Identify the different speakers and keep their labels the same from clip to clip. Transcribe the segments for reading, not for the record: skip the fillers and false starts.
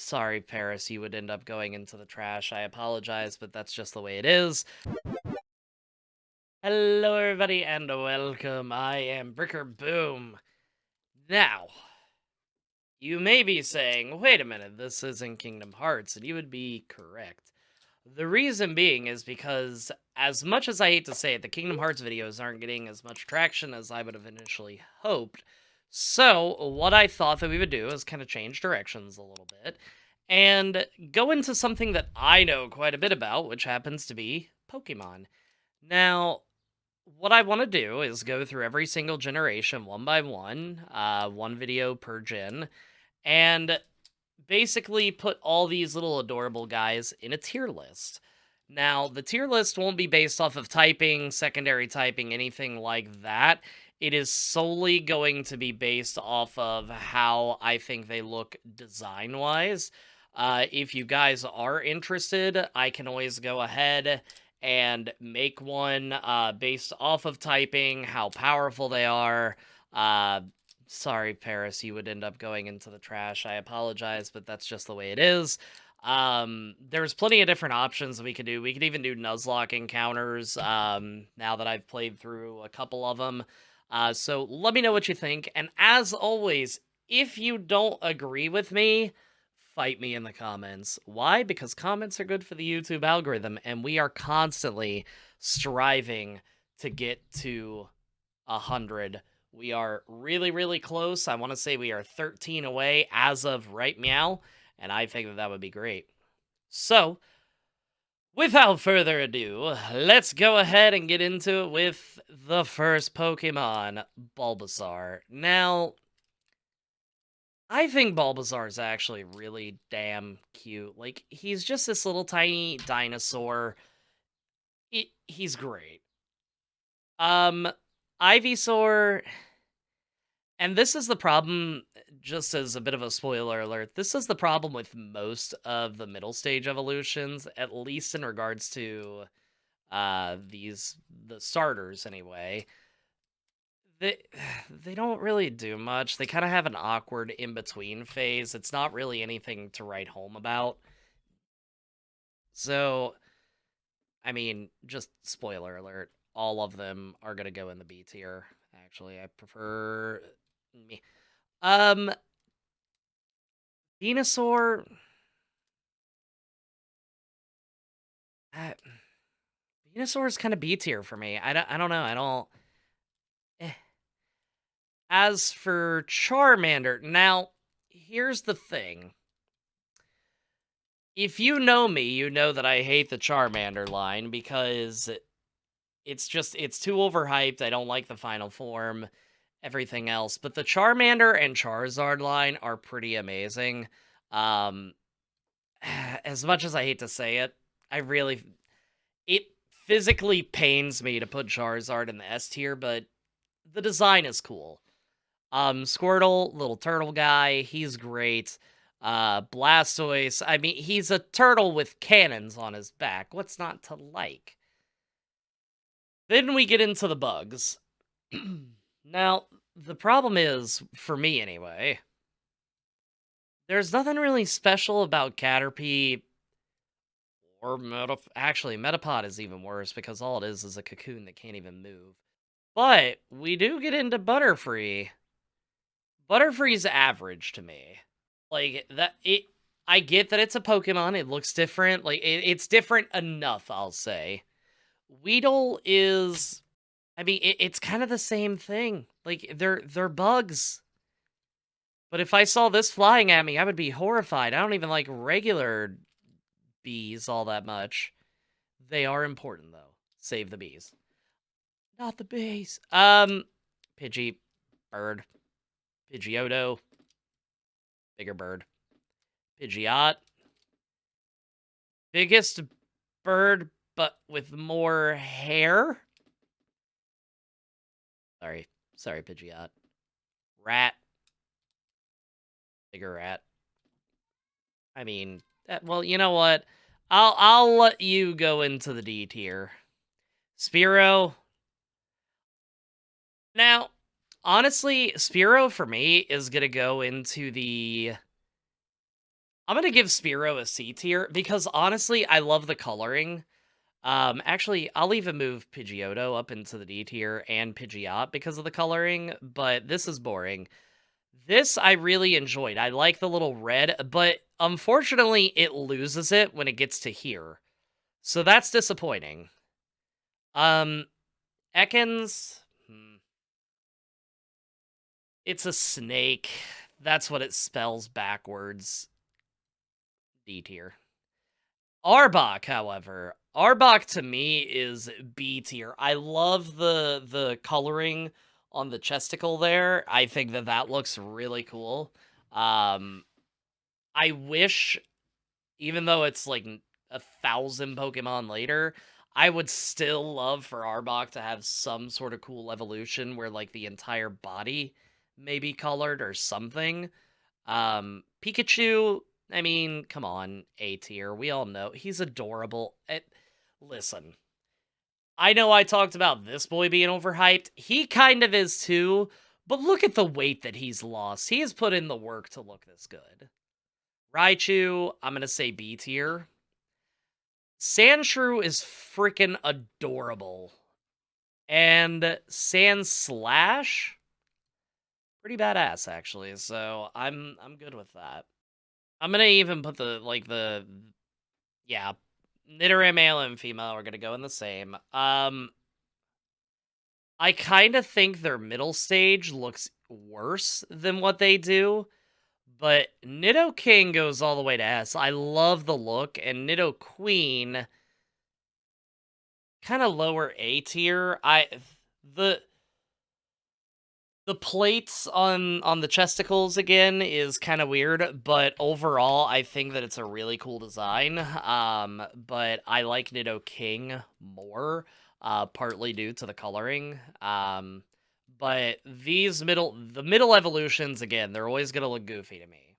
Speaker 1: Sorry, Paris, you would end up going into the trash. I apologize, but that's just the way it is. Hello, everybody, and welcome. I am Bricker Boom. Now, you may be saying, wait a minute, this isn't Kingdom Hearts, and you would be correct. The reason being is because, as much as I hate to say it, the Kingdom Hearts videos aren't getting as much traction as I would have initially hoped. So, what I thought that we would do is kind of change directions a little bit, and go into something that I know quite a bit about, which happens to be Pokemon. Now, what I want to do is go through every single generation one by one video per gen, and basically put all these little adorable guys in a tier list. Now, the tier list won't be based off of typing, secondary typing, anything like that. It is solely going to be based off of how I think they look design-wise. If you guys are interested, I can always go ahead and make one based off of typing, how powerful they are. Sorry, Paris, you would end up going into the trash. I apologize, but that's just the way it is. There's plenty of different options that we could do. We could even do Nuzlocke encounters, now that I've played through a couple of them. So let me know what you think. And as always, if you don't agree with me, fight me in the comments. Why? Because comments are good for the YouTube algorithm, and we are constantly striving to get to 100. We are really, really close. I want to say we are 13 away as of right meow, and I think that that would be great. So, without further ado, let's go ahead and get into it with the first Pokemon, Bulbasaur. Now, I think Bulbasaur is actually really damn cute. Like, he's just this little tiny dinosaur. He's great. Ivysaur, and this is the problem, just as a bit of a spoiler alert, this is the problem with most of the middle stage evolutions, at least in regards to the starters anyway. They, they don't really do much. They kind of have an awkward in-between phase. It's not really anything to write home about. So, I mean, just spoiler alert, all of them are going to go in the B tier. Actually, I prefer me. Venusaur. Uh, Venusaur is kind of B tier for me. I don't know. I don't. Eh. As for Charmander, now here's the thing. If you know me, you know that I hate the Charmander line because it's too overhyped. I don't like the final form, everything else. But the Charmander and Charizard line are pretty amazing. As much as I hate to say it, it physically pains me to put Charizard in the S tier, but the design is cool. Squirtle, little turtle guy, he's great. Blastoise, I mean, he's a turtle with cannons on his back. What's not to like? Then we get into the bugs. Now, the problem is, for me anyway, there's nothing really special about Caterpie or actually, Metapod is even worse because all it is a cocoon that can't even move. But we do get into Butterfree. Butterfree's average to me. Like, I get that it's a Pokemon, it looks different, like, it's different enough, I'll say. Weedle is, I mean, it's kind of the same thing. Like, they're bugs. But if I saw this flying at me, I would be horrified. I don't even like regular bees all that much. They are important, though. Save the bees. Not the bees. Pidgey, bird. Pidgeotto, bigger bird. Pidgeot, biggest bird, but with more hair. Sorry, Pidgeot. Rat, bigger rat. I mean, well, you know what? I'll let you go into the D tier. Spearow. Now, honestly, Spearow for me is gonna go into the I'm gonna give Spearow a C tier because honestly, I love the coloring. Actually, I'll even move Pidgeotto up into the D tier and Pidgeot because of the coloring, but this is boring. This I really enjoyed. I like the little red, but unfortunately, it loses it when it gets to here. So that's disappointing. Um, Ekans, it's a snake. That's what it spells backwards. D tier. Arbok, however, Arbok to me is B tier. I love the coloring on the chesticle there. I think that that looks really cool. I wish, even though it's like 1,000 Pokemon later, I would still love for Arbok to have some sort of cool evolution where like the entire body may be colored or something. Pikachu, I mean, come on, A tier. We all know he's adorable. Listen, I know I talked about this boy being overhyped. He kind of is too, but look at the weight that he's lost. He has put in the work to look this good. Raichu, I'm going to say B tier. Sandshrew is freaking adorable. And Sandslash, pretty badass actually. So I'm good with that. I'm gonna even put yeah, Nidoran male and female are gonna go in the same. I kind of think their middle stage looks worse than what they do, but Nidoking goes all the way to S. I love the look, and Nidoqueen kind of lower A tier. The The plates on the chesticles again is kind of weird, but overall I think that it's a really cool design. But I like Nidoking more, partly due to the coloring. But the middle evolutions again, they're always gonna look goofy to me.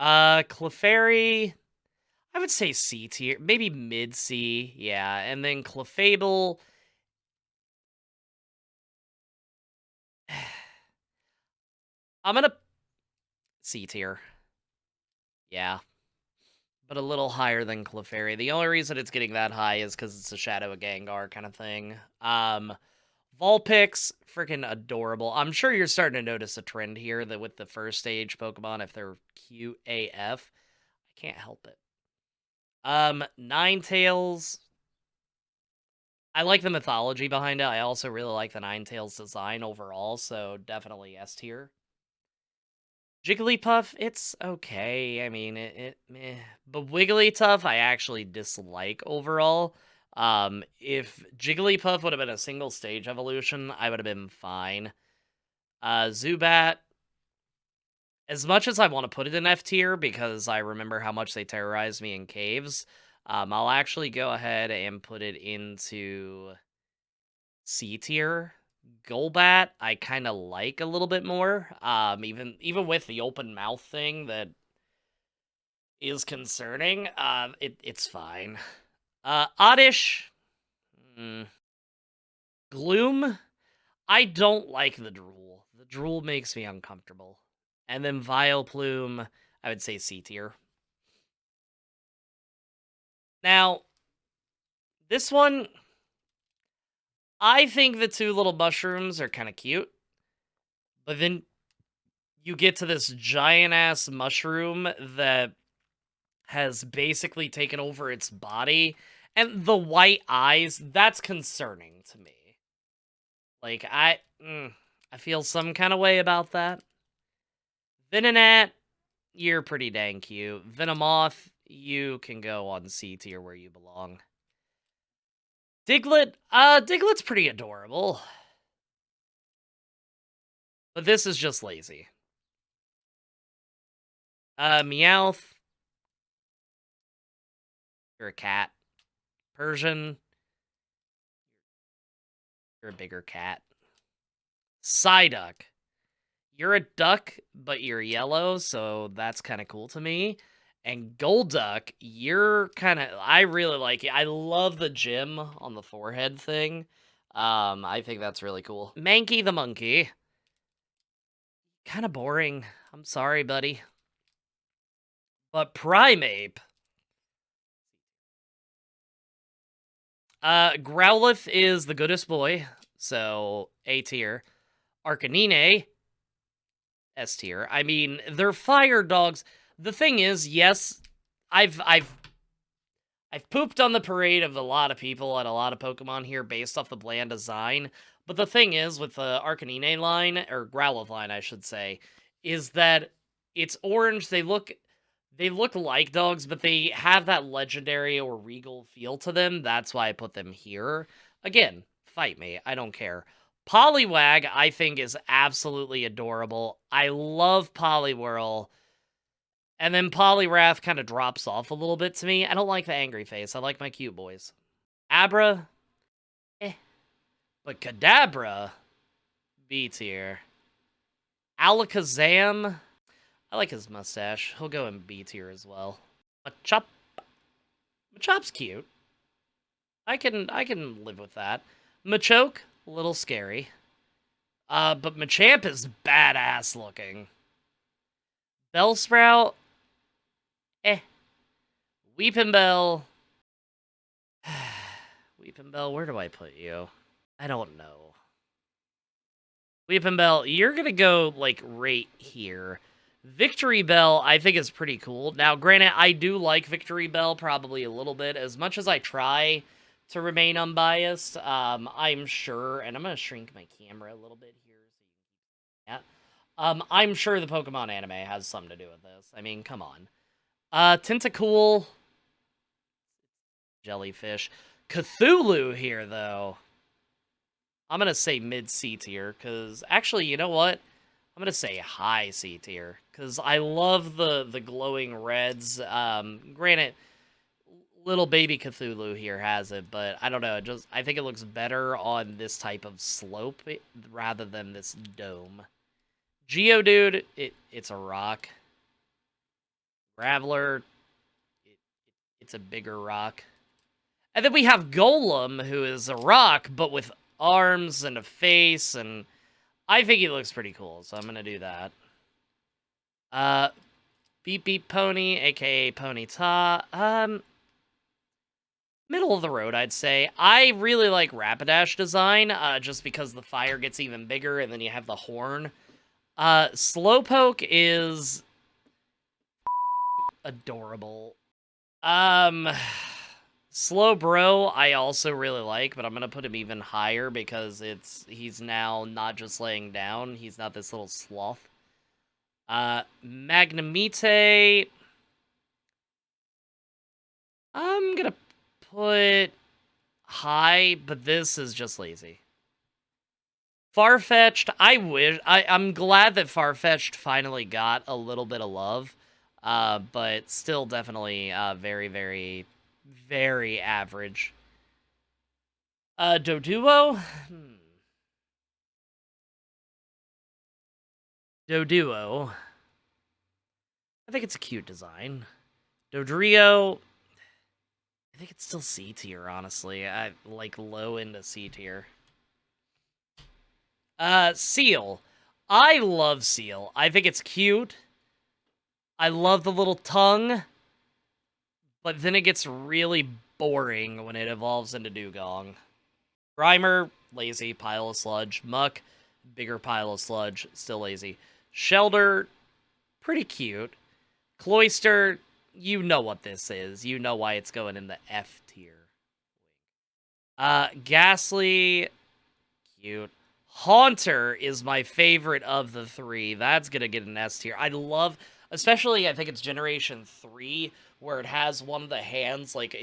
Speaker 1: Clefairy, I would say C tier, maybe mid C, yeah, and then Clefable. I'm gonna C tier. Yeah, but a little higher than Clefairy. The only reason it's getting that high is because it's a Shadow of Gengar kind of thing. Vulpix, freaking adorable. I'm sure you're starting to notice a trend here that with the first stage Pokemon, if they're cute AF, I can't help it. Ninetales. I like the mythology behind it. I also really like the Ninetales design overall, so definitely S tier. Jigglypuff, it's okay. I mean, meh. But Wigglytuff, I actually dislike overall. If Jigglypuff would have been a single stage evolution, I would have been fine. Zubat, as much as I want to put it in F tier because I remember how much they terrorized me in caves, I'll actually go ahead and put it into C tier. Golbat, I kind of like a little bit more. Even with the open mouth thing that is concerning, it's fine. Oddish, Gloom, I don't like the drool. The drool makes me uncomfortable. And then Vileplume, I would say C tier. Now, this one, I think the two little mushrooms are kind of cute. But then you get to this giant-ass mushroom that has basically taken over its body. And the white eyes, that's concerning to me. Like, I feel some kind of way about that. Venonat, you're pretty dang cute. Venomoth, you can go on C tier where you belong. Diglett, Diglett's pretty adorable. But this is just lazy. Meowth, you're a cat. Persian, you're a bigger cat. Psyduck, you're a duck, but you're yellow, so that's kind of cool to me. And Golduck, you're kind of, I really like it. I love the gem on the forehead thing. I think that's really cool. Mankey the monkey, kind of boring. I'm sorry, buddy. But Primeape... Growlithe is the goodest boy, so A tier. Arcanine, S tier. I mean, they're fire dogs. The thing is, yes, I've pooped on the parade of a lot of people and a lot of Pokemon here based off the bland design. But the thing is, with the Arcanine line, or Growlithe line, I should say, is that it's orange. They look like dogs, but they have that legendary or regal feel to them. That's why I put them here. Again, fight me. I don't care. Poliwag, I think, is absolutely adorable. I love Poliwhirl. And then Poliwrath kind of drops off a little bit to me. I don't like the angry face. I like my cute boys. Abra, eh. But Kadabra, B tier. Alakazam, I like his mustache. He'll go in B tier as well. Machop's cute. I can live with that. Machoke, a little scary. But Machamp is badass looking. Bellsprout, eh. Weepinbell. Weepinbell, where do I put you? I don't know. Weepinbell, you're gonna go, like, right here. Victory Bell, I think, is pretty cool. Now, granted, I do like Victory Bell probably a little bit. As much as I try to remain unbiased, I'm sure, and I'm gonna shrink my camera a little bit here. Yeah. I'm sure the Pokemon anime has something to do with this. I mean, come on. Tentacool. Jellyfish. Cthulhu here, though. I'm gonna say mid-C tier, because... Actually, you know what? I'm gonna say high C tier, because I love the glowing reds. Granted, little baby Cthulhu here has it, but I don't know. I think it looks better on this type of slope rather than this dome. Geodude, it's a rock. Graveler, it's a bigger rock. And then we have Golem, who is a rock, but with arms and a face, and I think he looks pretty cool, so I'm gonna do that. Beep Beep Pony, aka Ponyta. Middle of the road, I'd say. I really like Rapidash design, just because the fire gets even bigger, and then you have the horn. Slowpoke is... adorable. Slowbro, I also really like, but I'm gonna put him even higher because he's now not just laying down. He's not this little sloth. Magnemite, I'm gonna put high, but this is just lazy. Farfetch'd, I'm glad that Farfetch'd finally got a little bit of love, but still definitely very, very, very average. Doduo? Doduo. I think it's a cute design. Dodrio, I think it's still C tier, honestly. I like low into C tier. Seal. I love Seal. I think it's cute. I love the little tongue. But then it gets really boring when it evolves into Dugong. Grimer, lazy, pile of sludge. Muck, bigger pile of sludge, still lazy. Shelter, pretty cute. Cloyster, you know what this is. You know why it's going in the F tier. Ghastly, cute. Haunter is my favorite of the three. That's gonna get an S tier. I love, especially I think it's Generation 3, where it has one of the hands like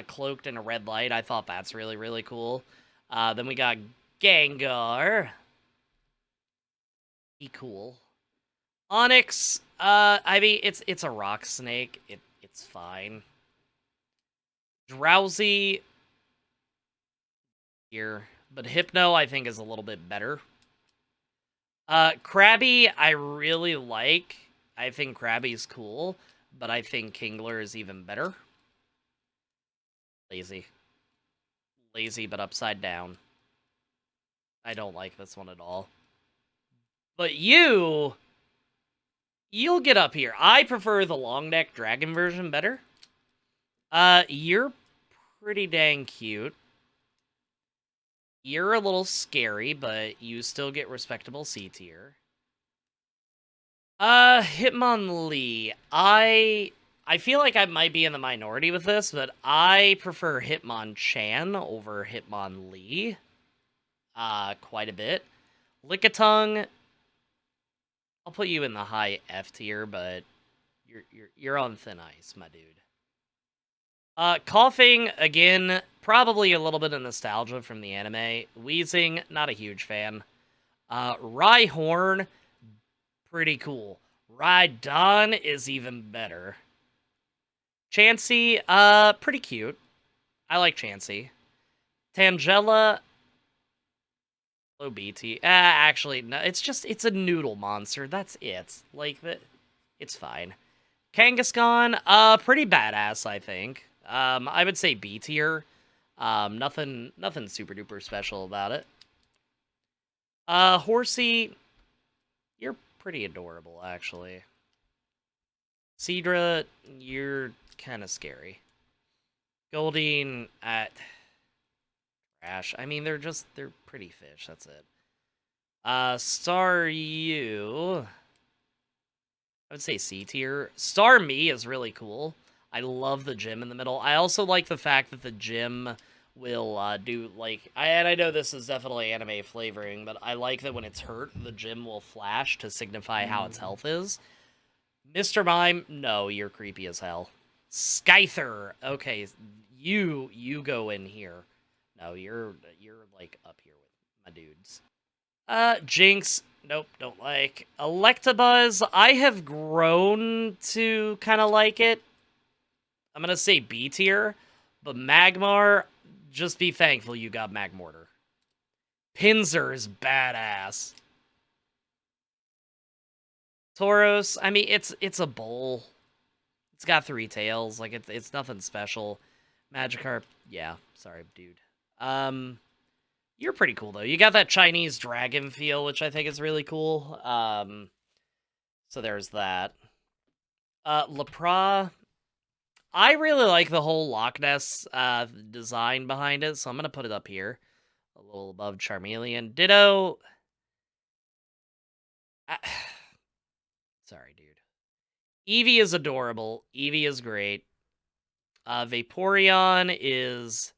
Speaker 1: cloaked in a red light. I thought that's really, really cool. Then we got Gengar. Be cool. Onyx, I mean, it's a rock snake. It's fine. Drowsy here, but Hypno I think is a little bit better. Krabby I really like. I think Krabby's cool, but I think Kingler is even better. Lazy. Lazy, but upside down. I don't like this one at all. But you... You'll get up here. I prefer the long neck dragon version better. You're pretty dang cute. You're a little scary, but you still get respectable C tier. Hitmonlee. I feel like I might be in the minority with this, but I prefer Hitmonchan over Hitmonlee. Quite a bit. Lickitung, I'll put you in the high F tier, but you're on thin ice, my dude. Coughing, again, probably a little bit of nostalgia from the anime. Wheezing, not a huge fan. Rhyhorn, pretty cool. Rhydon is even better. Chansey, pretty cute. I like Chansey. Tangela, low BT. Actually, no, it's a noodle monster. That's it. Like, it's fine. Kangaskhan, pretty badass, I think. I would say B tier. Nothing super duper special about it. Horsey, you're pretty adorable, actually. Seadra, you're kind of scary. Goldeen, trash. I mean, they're pretty fish, that's it. Staryu, I would say C tier. Starmie is really cool. I love the gym in the middle. I also like the fact that the gym will do, like... and I know this is definitely anime flavoring, but I like that when it's hurt, the gym will flash to signify how its health is. Mr. Mime, no, you're creepy as hell. Scyther, okay, you go in here. No, you're like up here with my dudes. Jinx, nope, don't like. Electabuzz, I have grown to kind of like it. I'm gonna say B tier, but Magmar, just be thankful you got Magmortar. Pinsir is badass. Tauros, I mean, it's a bull. It's got 3 tails, like, it's nothing special. Magikarp, yeah, sorry, dude. You're pretty cool, though. You got that Chinese dragon feel, which I think is really cool. So there's that. Lepra, I really like the whole Loch Ness design behind it, so I'm going to put it up here. A little above Charmeleon. Ditto. Sorry, dude. Eevee is adorable. Eevee is great. Vaporeon is...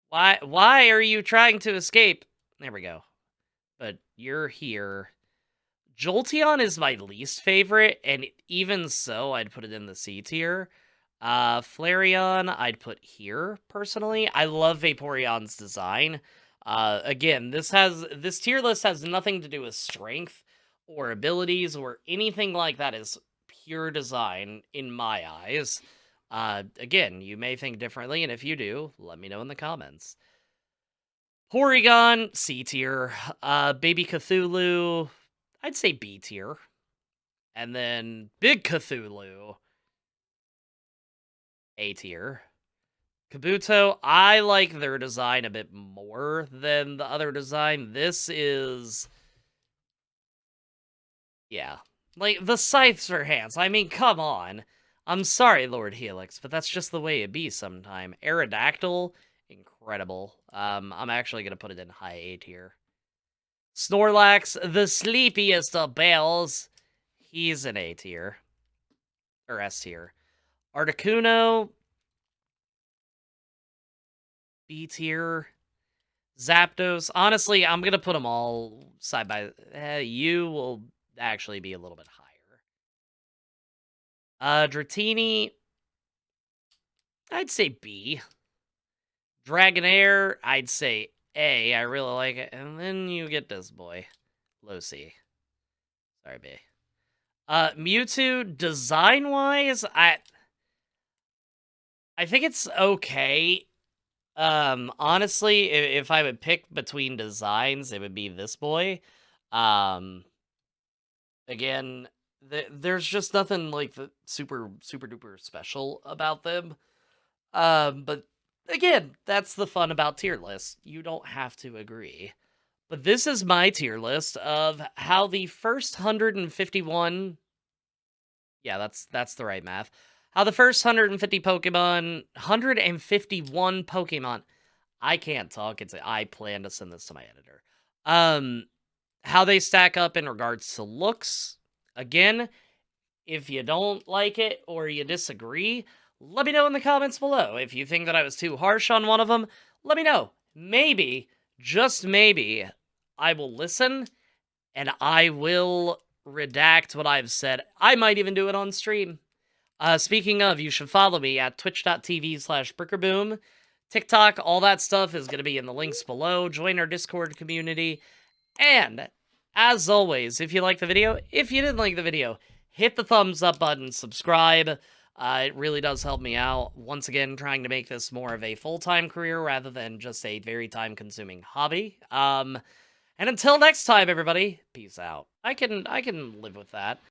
Speaker 1: Why are you trying to escape? There we go. But you're here. Jolteon is my least favorite, and even so, I'd put it in the C tier. Flareon, I'd put here, personally. I love Vaporeon's design. Again, this tier list has nothing to do with strength or abilities or anything like that. Is pure design in my eyes. Again, you may think differently, and if you do, let me know in the comments. Porygon, C tier. Baby Cthulhu, I'd say B tier. And then Big Cthulhu, A tier. Kabuto, I like their design a bit more than the other design. This is... yeah. Like, the scythes are hands. I mean, come on. I'm sorry, Lord Helix, but that's just the way it be sometime. Aerodactyl, incredible. I'm actually gonna put it in high A tier. Snorlax, the sleepiest of bells. He's an A tier. Or S tier. Articuno, B tier. Zapdos, honestly, I'm gonna put them all side by... you will actually be a little bit higher. Dratini, I'd say B. Dragonair, I'd say A. I really like it. And then you get this boy. Low C. Sorry, B. Mewtwo, design-wise, I think it's okay. Honestly, if I would pick between designs, it would be this boy. Again, there's just nothing like the super duper special about them. But again, that's the fun about tier lists. You don't have to agree. But this is my tier list of how the first 151 Yeah, that's the right math. How the first 151 Pokemon. I can't talk. I plan to send this to my editor. Um, how they stack up in regards to looks. Again, if you don't like it or you disagree, let me know in the comments below. If you think that I was too harsh on one of them, let me know. Maybe, just maybe, I will listen and I will redact what I've said. I might even do it on stream. Speaking of, you should follow me at twitch.tv/brickerboom. TikTok, all that stuff is going to be in the links below. Join our Discord community. And, as always, if you like the video, if you didn't like the video, hit the thumbs up button, subscribe. It really does help me out. Once again, trying to make this more of a full-time career rather than just a very time-consuming hobby. And until next time, everybody, peace out. I can live with that.